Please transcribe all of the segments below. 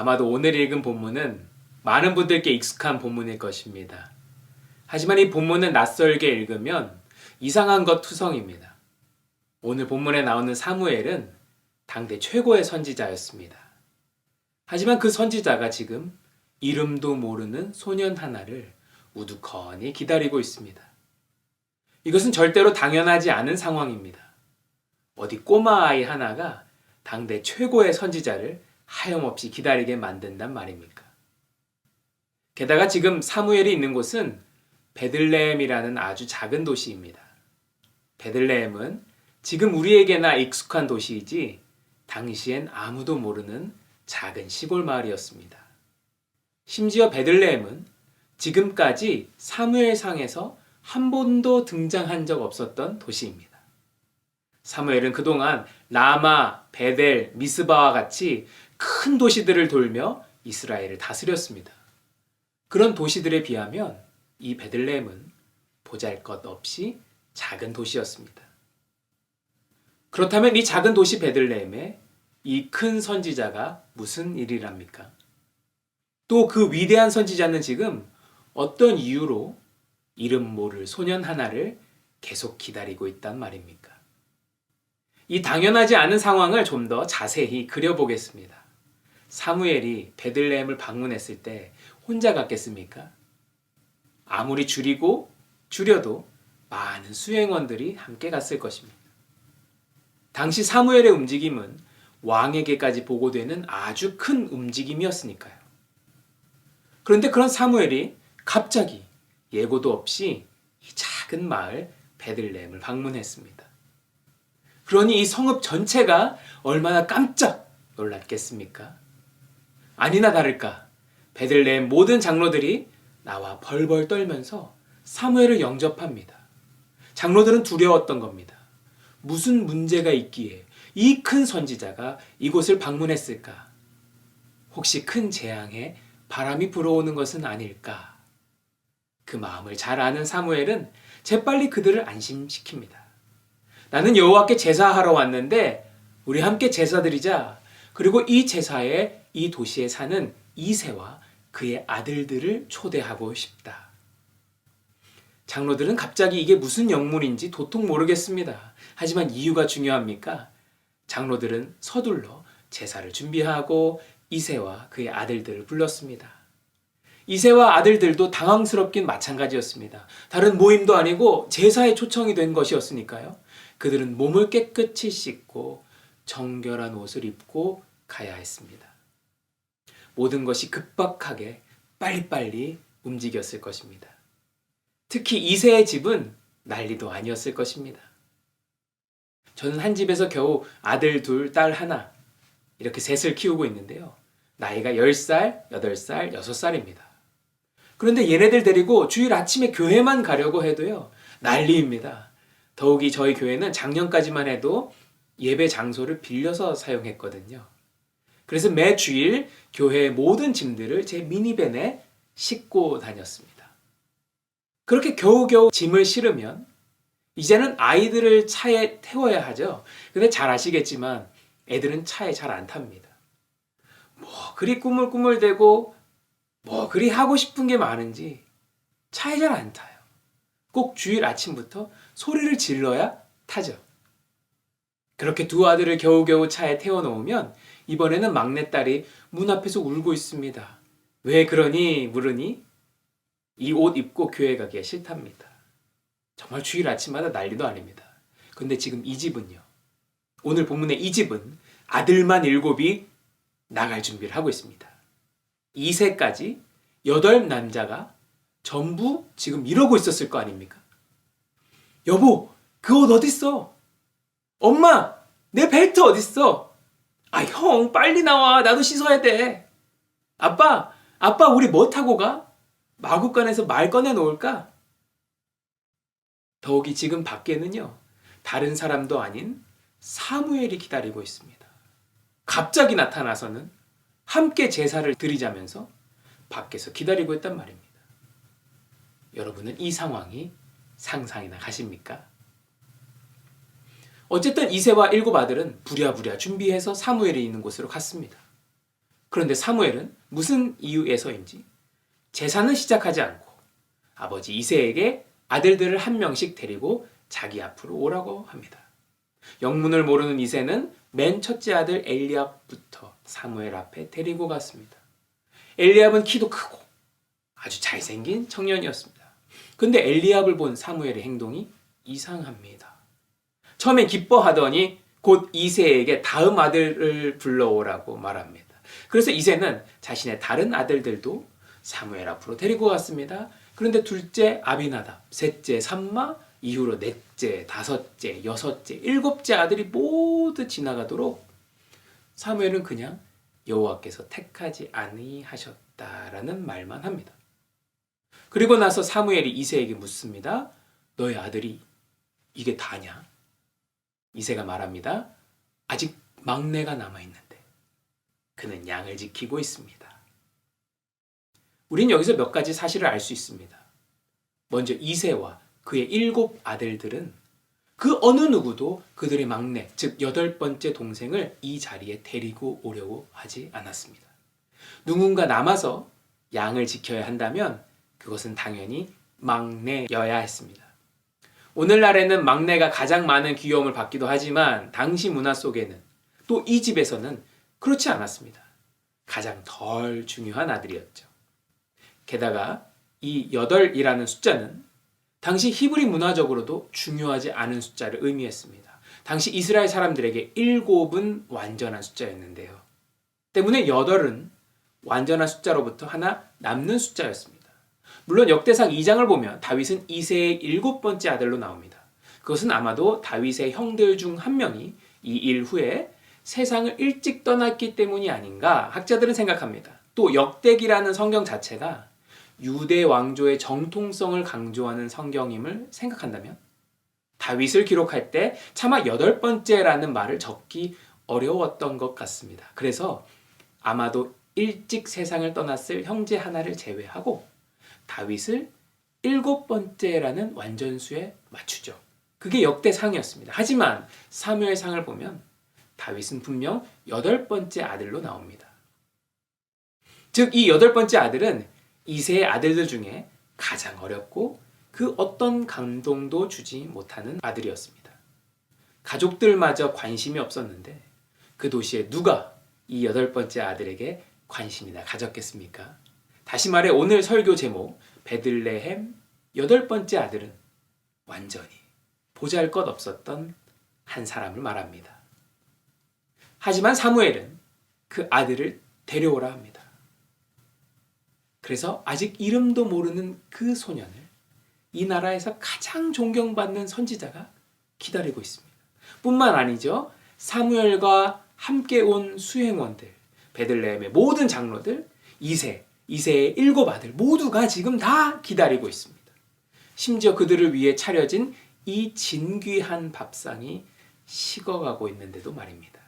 아마도 오늘 읽은 본문은 많은 분들께 익숙한 본문일 것입니다. 하지만 이 본문은 낯설게 읽으면 이상한 것 투성입니다. 오늘 본문에 나오는 사무엘은 당대 최고의 선지자였습니다. 하지만 그 선지자가 지금 이름도 모르는 소년 하나를 우두커니 기다리고 있습니다. 이것은 절대로 당연하지 않은 상황입니다. 어디 꼬마 아이 하나가 당대 최고의 선지자를 하염없이 기다리게 만든단 말입니까? 게다가 지금 사무엘이 있는 곳은 베들레헴이라는 아주 작은 도시입니다. 베들레헴은 지금 우리에게나 익숙한 도시이지 당시엔 아무도 모르는 작은 시골 마을이었습니다. 심지어 베들레헴은 지금까지 사무엘상에서 한 번도 등장한 적 없었던 도시입니다. 사무엘은 그동안 라마, 베델, 미스바와 같이 큰 도시들을 돌며 이스라엘을 다스렸습니다. 그런 도시들에 비하면 이 베들레헴은 보잘것없이 작은 도시였습니다. 그렇다면 이 작은 도시 베들레헴에 이 큰 선지자가 무슨 일이랍니까? 또 그 위대한 선지자는 지금 어떤 이유로 이름 모를 소년 하나를 계속 기다리고 있단 말입니까? 이 당연하지 않은 상황을 좀 더 자세히 그려보겠습니다. 사무엘이 베들레헴을 방문했을 때 혼자 갔겠습니까? 아무리 줄여도 많은 수행원들이 함께 갔을 것입니다. 당시 사무엘의 움직임은 왕에게까지 보고되는 아주 큰 움직임이었으니까요. 그런데 그런 사무엘이 갑자기 예고도 없이 이 작은 마을 베들레헴을 방문했습니다. 그러니 이 성읍 전체가 얼마나 깜짝 놀랐겠습니까? 아니나 다를까 베들레헴 모든 장로들이 나와 벌벌 떨면서 사무엘을 영접합니다. 장로들은 두려웠던 겁니다. 무슨 문제가 있기에 이 큰 선지자가 이곳을 방문했을까? 혹시 큰 재앙에 바람이 불어오는 것은 아닐까? 그 마음을 잘 아는 사무엘은 재빨리 그들을 안심시킵니다. 나는 여호와께 제사하러 왔는데 우리 함께 제사드리자. 그리고 이 제사에 이 도시에 사는 이새와 그의 아들들을 초대하고 싶다. 장로들은 갑자기 이게 무슨 영문인지 도통 모르겠습니다. 하지만 이유가 중요합니까? 장로들은 서둘러 제사를 준비하고 이새와 그의 아들들을 불렀습니다. 이새와 아들들도 당황스럽긴 마찬가지였습니다. 다른 모임도 아니고 제사에 초청이 된 것이었으니까요. 그들은 몸을 깨끗이 씻고 정결한 옷을 입고 가야 했습니다. 모든 것이 급박하게 빨리빨리 움직였을 것입니다. 특히 이새의 집은 난리도 아니었을 것입니다. 저는 한 집에서 겨우 아들 둘, 딸 하나 이렇게 셋을 키우고 있는데요. 나이가 10살, 8살, 6살입니다. 그런데 얘네들 데리고 주일 아침에 교회만 가려고 해도요. 난리입니다. 더욱이 저희 교회는 작년까지만 해도 예배 장소를 빌려서 사용했거든요. 그래서 매 주일 교회의 모든 짐들을 제 미니밴에 싣고 다녔습니다. 그렇게 겨우겨우 짐을 실으면 이제는 아이들을 차에 태워야 하죠. 근데 잘 아시겠지만 애들은 차에 잘 안 탑니다. 뭐 그리 꾸물꾸물대고 뭐 그리 하고 싶은 게 많은지 차에 잘 안 타요. 꼭 주일 아침부터 소리를 질러야 타죠. 그렇게 두 아들을 겨우겨우 차에 태워놓으면 이번에는 막내딸이 문 앞에서 울고 있습니다. 왜 그러니 물으니 이 옷 입고 교회 가기가 싫답니다. 정말 주일 아침마다 난리도 아닙니다. 근데 지금 이 집은요. 오늘 본문의 이 집은 아들만 7이 나갈 준비를 하고 있습니다. 2세까지 8 남자가 전부 지금 이러고 있었을 거 아닙니까? 여보, 그 옷 어딨어? 엄마, 내 벨트 어딨어? 아, 형, 빨리 나와. 나도 씻어야 돼. 아빠, 우리 뭐 타고 가? 마구간에서 말 꺼내 놓을까? 더욱이 지금 밖에는요, 다른 사람도 아닌 사무엘이 기다리고 있습니다. 갑자기 나타나서는 함께 제사를 드리자면서 밖에서 기다리고 있단 말입니다. 여러분은 이 상황이 상상이나 가십니까? 어쨌든 이새와 7 아들은 부랴부랴 준비해서 사무엘이 있는 곳으로 갔습니다. 그런데 사무엘은 무슨 이유에서인지 제사는 시작하지 않고 아버지 이새에게 아들들을 한 명씩 데리고 자기 앞으로 오라고 합니다. 영문을 모르는 이새는 맨 첫째 아들 엘리압부터 사무엘 앞에 데리고 갔습니다. 엘리압은 키도 크고 아주 잘생긴 청년이었습니다. 근데 엘리압을 본 사무엘의 행동이 이상합니다. 처음엔 기뻐하더니 곧 이새에게 다음 아들을 불러오라고 말합니다. 그래서 이새는 자신의 다른 아들들도 사무엘 앞으로 데리고 갔습니다. 그런데 둘째 아비나답, 셋째 삼마, 이후로 넷째, 다섯째, 여섯째, 일곱째 아들이 모두 지나가도록 사무엘은 그냥 여호와께서 택하지 아니하셨다라는 말만 합니다. 그리고 나서 사무엘이 이새에게 묻습니다. 너의 아들이 이게 다냐? 이새가 말합니다. 아직 막내가 남아있는데 그는 양을 지키고 있습니다. 우린 여기서 몇 가지 사실을 알 수 있습니다. 먼저 이새와 그의 7 아들들은 그 어느 누구도 그들의 막내, 즉 8번째 동생을 이 자리에 데리고 오려고 하지 않았습니다. 누군가 남아서 양을 지켜야 한다면 그것은 당연히 막내여야 했습니다. 오늘날에는 막내가 가장 많은 귀여움을 받기도 하지만 당시 문화 속에는 또 이 집에서는 그렇지 않았습니다. 가장 덜 중요한 아들이었죠. 게다가 이 8이라는 숫자는 당시 히브리 문화적으로도 중요하지 않은 숫자를 의미했습니다. 당시 이스라엘 사람들에게 7은 완전한 숫자였는데요. 때문에 8은 완전한 숫자로부터 하나 남는 숫자였습니다. 물론 역대상 2장을 보면 다윗은 이새의 7번째 아들로 나옵니다. 그것은 아마도 다윗의 형들 중 한 명이 이 일 후에 세상을 일찍 떠났기 때문이 아닌가 학자들은 생각합니다. 또 역대기라는 성경 자체가 유대 왕조의 정통성을 강조하는 성경임을 생각한다면 다윗을 기록할 때 차마 8번째라는 말을 적기 어려웠던 것 같습니다. 그래서 아마도 일찍 세상을 떠났을 형제 하나를 제외하고 다윗을 7번째라는 완전수에 맞추죠. 그게 역대상이었습니다. 하지만 사무엘상을 보면 다윗은 분명 8번째 아들로 나옵니다. 즉 이 8번째 아들은 이새의 아들들 중에 가장 어렸고 그 어떤 감동도 주지 못하는 아들이었습니다. 가족들마저 관심이 없었는데 그 도시에 누가 이 8번째 아들에게 관심이나 가졌겠습니까? 다시 말해 오늘 설교 제목 베들레헴 8번째 아들은 완전히 보잘것없었던 한 사람을 말합니다. 하지만 사무엘은 그 아들을 데려오라 합니다. 그래서 아직 이름도 모르는 그 소년을 이 나라에서 가장 존경받는 선지자가 기다리고 있습니다. 뿐만 아니죠. 사무엘과 함께 온 수행원들, 베들레헴의 모든 장로들, 이새의 7 아들 모두가 지금 다 기다리고 있습니다. 심지어 그들을 위해 차려진 이 진귀한 밥상이 식어가고 있는데도 말입니다.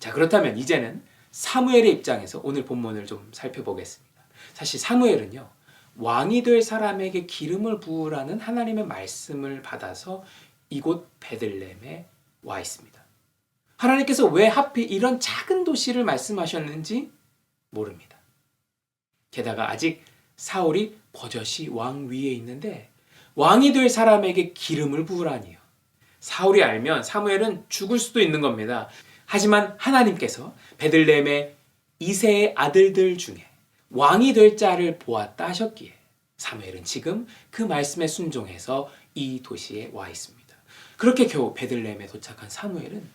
자, 그렇다면 이제는 사무엘의 입장에서 오늘 본문을 좀 살펴보겠습니다. 사실 사무엘은요, 왕이 될 사람에게 기름을 부으라는 하나님의 말씀을 받아서 이곳 베들레헴에 와 있습니다. 하나님께서 왜 하필 이런 작은 도시를 말씀하셨는지 모릅니다. 게다가 아직 사울이 버젓이 왕 위에 있는데 왕이 될 사람에게 기름을 부으라니요. 사울이 알면 사무엘은 죽을 수도 있는 겁니다. 하지만 하나님께서 베들레헴의 이새의 아들들 중에 왕이 될 자를 보았다 하셨기에 사무엘은 지금 그 말씀에 순종해서 이 도시에 와 있습니다. 그렇게 겨우 베들레헴에 도착한 사무엘은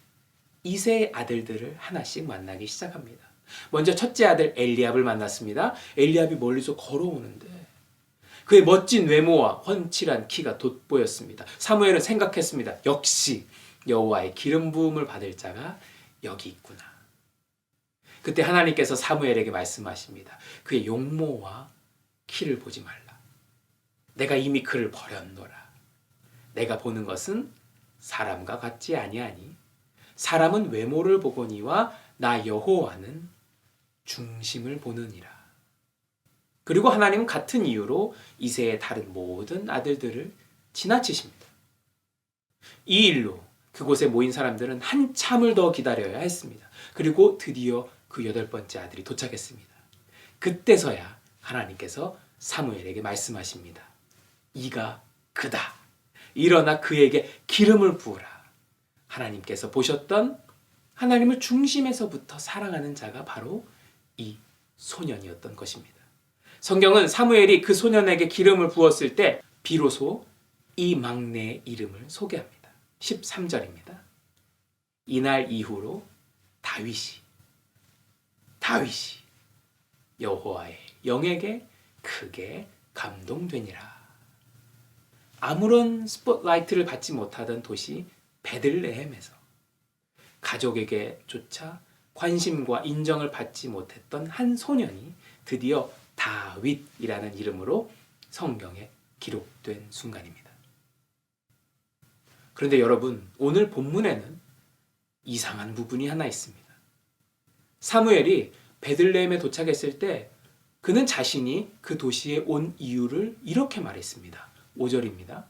이새의 아들들을 하나씩 만나기 시작합니다. 먼저 첫째 아들 엘리압을 만났습니다. 엘리압이 멀리서 걸어오는데 그의 멋진 외모와 훤칠한 키가 돋보였습니다. 사무엘은 생각했습니다. 역시 여호와의 기름 부음을 받을 자가 여기 있구나. 그때 하나님께서 사무엘에게 말씀하십니다. 그의 용모와 키를 보지 말라. 내가 이미 그를 버렸노라. 내가 보는 것은 사람과 같지 아니하니 사람은 외모를 보거니와 나 여호와는 중심을 보느니라. 그리고 하나님은 같은 이유로 이새의 다른 모든 아들들을 지나치십니다. 이 일로 그곳에 모인 사람들은 한참을 더 기다려야 했습니다. 그리고 드디어 그 8번째 아들이 도착했습니다. 그때서야 하나님께서 사무엘에게 말씀하십니다. 이가 그다. 일어나 그에게 기름을 부으라. 하나님께서 보셨던 하나님을 중심에서부터 사랑하는 자가 바로 이 소년이었던 것입니다. 성경은 사무엘이 그 소년에게 기름을 부었을 때 비로소 이 막내의 이름을 소개합니다. 13절입니다. 이날 이후로 다윗이 여호와의 영에게 크게 감동되니라. 아무런 스포트라이트를 받지 못하던 도시 베들레헴에서 가족에게조차 관심과 인정을 받지 못했던 한 소년이 드디어 다윗이라는 이름으로 성경에 기록된 순간입니다. 그런데 여러분, 오늘 본문에는 이상한 부분이 하나 있습니다. 사무엘이 베들레헴에 도착했을 때 그는 자신이 그 도시에 온 이유를 이렇게 말했습니다. 5절입니다.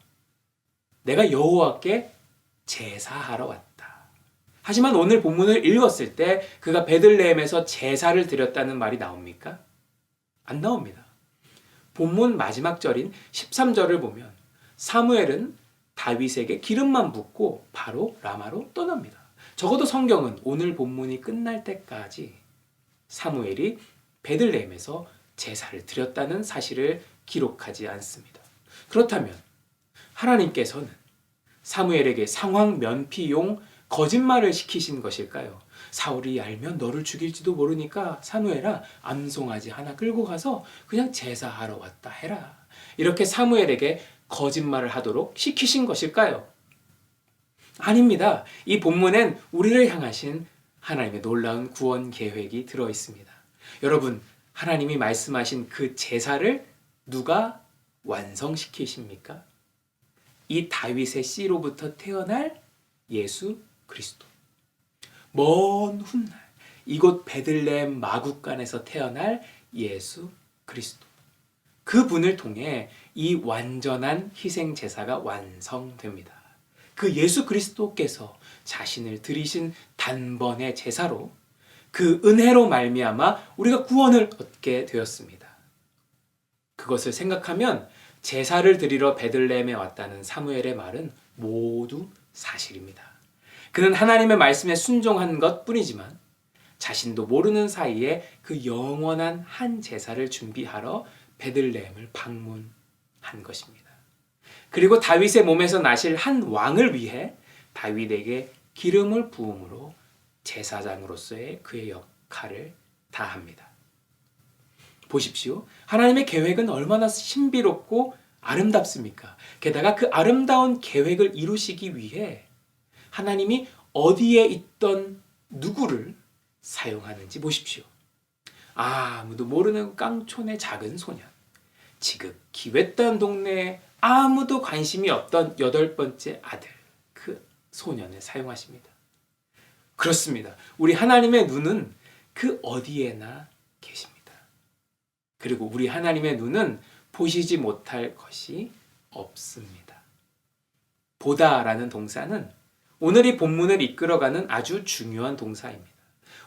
내가 여호와께 제사하러 왔다. 하지만 오늘 본문을 읽었을 때 그가 베들레헴에서 제사를 드렸다는 말이 나옵니까? 안 나옵니다. 본문 마지막 절인 13절을 보면 사무엘은 다윗에게 기름만 붓고 바로 라마로 떠납니다. 적어도 성경은 오늘 본문이 끝날 때까지 사무엘이 베들레헴에서 제사를 드렸다는 사실을 기록하지 않습니다. 그렇다면 하나님께서는 사무엘에게 상황 면피용 거짓말을 시키신 것일까요? 사울이 알면 너를 죽일지도 모르니까 사무엘아, 암송아지 하나 끌고 가서 그냥 제사하러 왔다 해라. 이렇게 사무엘에게 거짓말을 하도록 시키신 것일까요? 아닙니다. 이 본문엔 우리를 향하신 하나님의 놀라운 구원 계획이 들어 있습니다. 여러분, 하나님이 말씀하신 그 제사를 누가 완성시키십니까? 이 다윗의 씨로부터 태어날 예수 그리스도. 먼 훗날 이곳 베들레헴 마구간에서 태어날 예수 그리스도. 그분을 통해 이 완전한 희생 제사가 완성됩니다. 그 예수 그리스도께서 자신을 드리신 단번의 제사로 그 은혜로 말미암아 우리가 구원을 얻게 되었습니다. 그것을 생각하면 제사를 드리러 베들레헴에 왔다는 사무엘의 말은 모두 사실입니다. 그는 하나님의 말씀에 순종한 것뿐이지만 자신도 모르는 사이에 그 영원한 한 제사를 준비하러 베들레헴을 방문한 것입니다. 그리고 다윗의 몸에서 나실 한 왕을 위해 다윗에게 기름을 부음으로 제사장으로서의 그의 역할을 다합니다. 보십시오. 하나님의 계획은 얼마나 신비롭고 아름답습니까? 게다가 그 아름다운 계획을 이루시기 위해 하나님이 어디에 있던 누구를 사용하는지 보십시오. 아무도 모르는 깡촌의 작은 소년, 지극히 외딴 동네에 아무도 관심이 없던 8번째 아들, 그 소년을 사용하십니다. 그렇습니다. 우리 하나님의 눈은 그 어디에나 계십니다. 그리고 우리 하나님의 눈은 보시지 못할 것이 없습니다. 보다라는 동사는 오늘 이 본문을 이끌어가는 아주 중요한 동사입니다.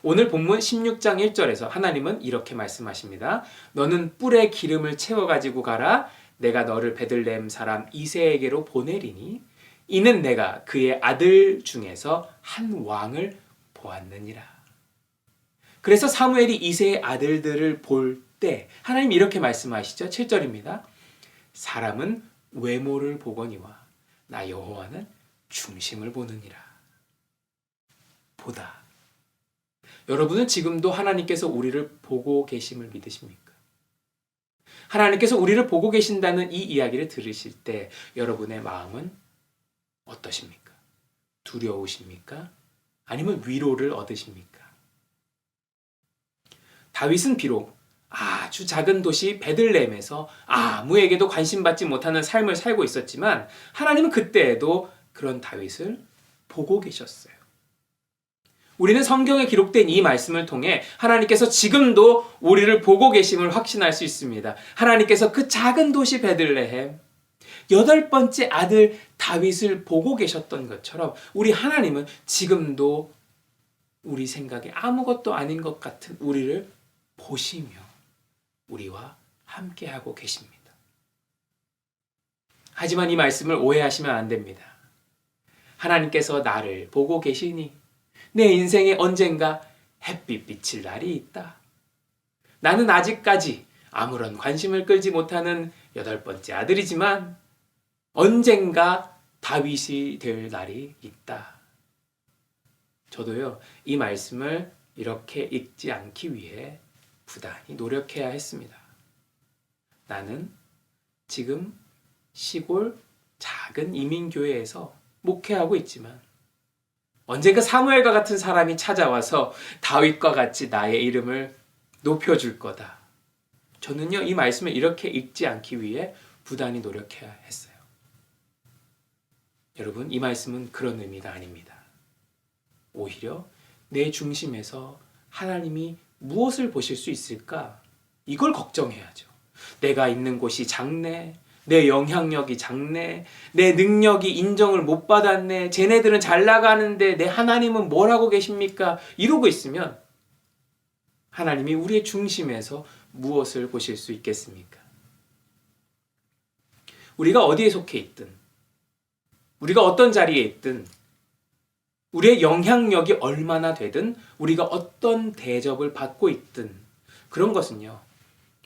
오늘 본문 16장 1절에서 하나님은 이렇게 말씀하십니다. 너는 뿔에 기름을 채워가지고 가라. 내가 너를 베들레헴 사람 이새에게로 보내리니 이는 내가 그의 아들 중에서 한 왕을 보았느니라. 그래서 사무엘이 이새의 아들들을 볼 때 하나님 이렇게 말씀하시죠. 7절입니다. 사람은 외모를 보거니와 나 여호와는 중심을 보느니라. 보다. 여러분은 지금도 하나님께서 우리를 보고 계심을 믿으십니까? 하나님께서 우리를 보고 계신다는 이 이야기를 들으실 때 여러분의 마음은 어떠십니까? 두려우십니까? 아니면 위로를 얻으십니까? 다윗은 비록 아주 작은 도시 베들레헴에서 아무에게도 관심받지 못하는 삶을 살고 있었지만 하나님은 그때에도 그런 다윗을 보고 계셨어요. 우리는 성경에 기록된 이 말씀을 통해 하나님께서 지금도 우리를 보고 계심을 확신할 수 있습니다. 하나님께서 그 작은 도시 베들레헴 8번째 아들 다윗을 보고 계셨던 것처럼 우리 하나님은 지금도 우리 생각에 아무것도 아닌 것 같은 우리를 보시며 우리와 함께하고 계십니다. 하지만 이 말씀을 오해하시면 안 됩니다. 하나님께서 나를 보고 계시니 내 인생에 언젠가 햇빛 비칠 날이 있다. 나는 아직까지 아무런 관심을 끌지 못하는 8번째 아들이지만 언젠가 다윗이 될 날이 있다. 저도요, 이 말씀을 이렇게 읽지 않기 위해 부단히 노력해야 했습니다. 나는 지금 시골 작은 이민교회에서 목회하고 있지만 언젠가 사무엘과 같은 사람이 찾아와서 다윗과 같이 나의 이름을 높여줄 거다. 저는요, 이 말씀을 이렇게 읽지 않기 위해 부단히 노력해야 했어요. 여러분, 이 말씀은 그런 의미가 아닙니다. 오히려 내 중심에서 하나님이 무엇을 보실 수 있을까? 이걸 걱정해야죠. 내가 있는 곳이 작네, 내 영향력이 작네, 내 능력이 인정을 못 받았네, 쟤네들은 잘 나가는데 내 하나님은 뭘 하고 계십니까? 이러고 있으면 하나님이 우리의 중심에서 무엇을 보실 수 있겠습니까? 우리가 어디에 속해 있든, 우리가 어떤 자리에 있든, 우리의 영향력이 얼마나 되든, 우리가 어떤 대접을 받고 있든, 그런 것은요,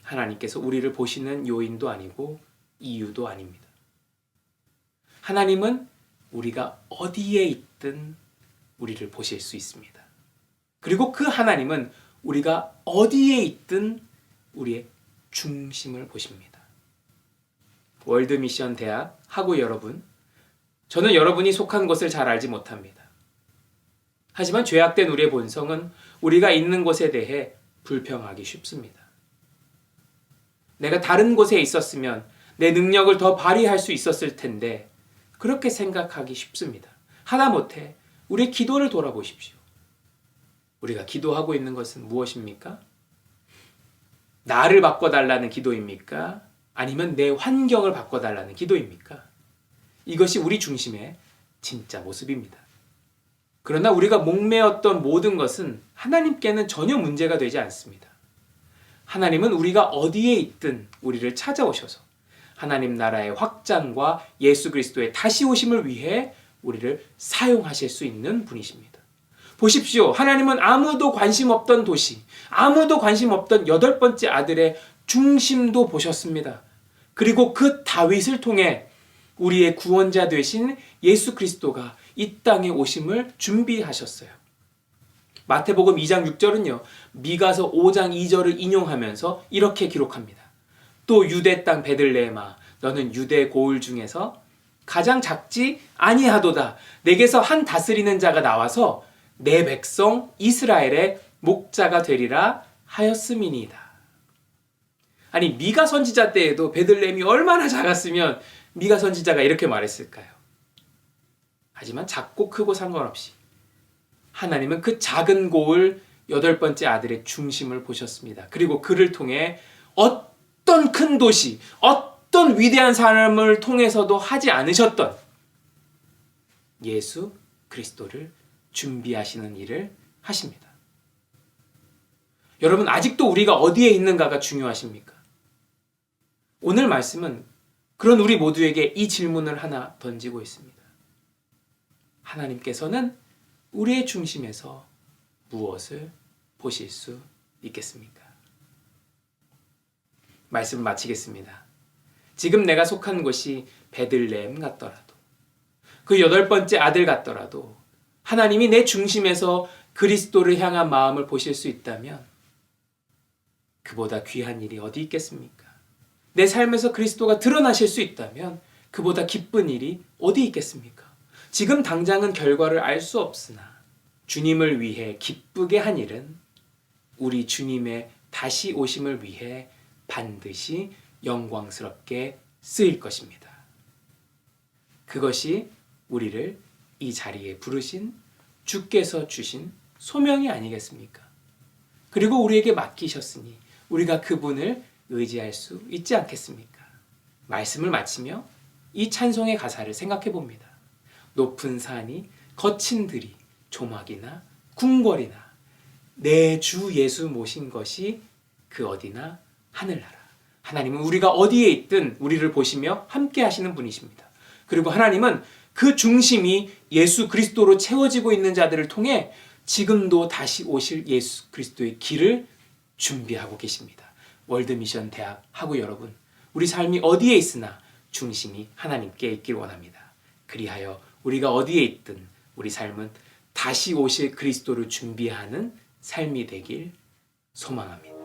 하나님께서 우리를 보시는 요인도 아니고 이유도 아닙니다. 하나님은 우리가 어디에 있든 우리를 보실 수 있습니다. 그리고 그 하나님은 우리가 어디에 있든 우리의 중심을 보십니다. 월드미션 대학 학우 여러분, 저는 여러분이 속한 곳을 잘 알지 못합니다. 하지만 죄악된 우리의 본성은 우리가 있는 곳에 대해 불평하기 쉽습니다. 내가 다른 곳에 있었으면 내 능력을 더 발휘할 수 있었을 텐데 그렇게 생각하기 쉽습니다. 하다못해 우리의 기도를 돌아보십시오. 우리가 기도하고 있는 것은 무엇입니까? 나를 바꿔달라는 기도입니까? 아니면 내 환경을 바꿔달라는 기도입니까? 이것이 우리 중심의 진짜 모습입니다. 그러나 우리가 목매었던 모든 것은 하나님께는 전혀 문제가 되지 않습니다. 하나님은 우리가 어디에 있든 우리를 찾아오셔서 하나님 나라의 확장과 예수 그리스도의 다시 오심을 위해 우리를 사용하실 수 있는 분이십니다. 보십시오. 하나님은 아무도 관심 없던 도시, 아무도 관심 없던 8번째 아들의 중심도 보셨습니다. 그리고 그 다윗을 통해 우리의 구원자 되신 예수 그리스도가 이 땅에 오심을 준비하셨어요. 마태복음 2장 6절은요. 미가서 5장 2절을 인용하면서 이렇게 기록합니다. 또 유대 땅 베들레헴아 너는 유대 고을 중에서 가장 작지 아니하도다. 내게서 한 다스리는 자가 나와서 내 백성 이스라엘의 목자가 되리라 하였음이니이다. 아니 미가 선지자 때에도 베들레헴이 얼마나 작았으면 미가 선지자가 이렇게 말했을까요? 하지만 작고 크고 상관없이 하나님은 그 작은 고을 8번째 아들의 중심을 보셨습니다. 그리고 그를 통해 어떤 큰 도시, 어떤 위대한 사람을 통해서도 하지 않으셨던 예수 그리스도를 준비하시는 일을 하십니다. 여러분, 아직도 우리가 어디에 있는가가 중요하십니까? 오늘 말씀은 그런 우리 모두에게 이 질문을 하나 던지고 있습니다. 하나님께서는 우리의 중심에서 무엇을 보실 수 있겠습니까? 말씀을 마치겠습니다. 지금 내가 속한 곳이 베들레헴 같더라도, 그 8번째 아들 같더라도 하나님이 내 중심에서 그리스도를 향한 마음을 보실 수 있다면 그보다 귀한 일이 어디 있겠습니까? 내 삶에서 그리스도가 드러나실 수 있다면 그보다 기쁜 일이 어디 있겠습니까? 지금 당장은 결과를 알 수 없으나 주님을 위해 기쁘게 한 일은 우리 주님의 다시 오심을 위해 반드시 영광스럽게 쓰일 것입니다. 그것이 우리를 이 자리에 부르신 주께서 주신 소명이 아니겠습니까? 그리고 우리에게 맡기셨으니 우리가 그분을 의지할 수 있지 않겠습니까? 말씀을 마치며 이 찬송의 가사를 생각해 봅니다. 높은 산이 거친 들이 조막이나 궁궐이나 내 주 예수 모신 것이 그 어디나 하늘나라. 하나님은 우리가 어디에 있든 우리를 보시며 함께 하시는 분이십니다. 그리고 하나님은 그 중심이 예수 그리스도로 채워지고 있는 자들을 통해 지금도 다시 오실 예수 그리스도의 길을 준비하고 계십니다. 월드미션 대학 학우 여러분, 우리 삶이 어디에 있으나 중심이 하나님께 있길 원합니다. 그리하여 우리가 어디에 있든 우리 삶은 다시 오실 그리스도를 준비하는 삶이 되길 소망합니다.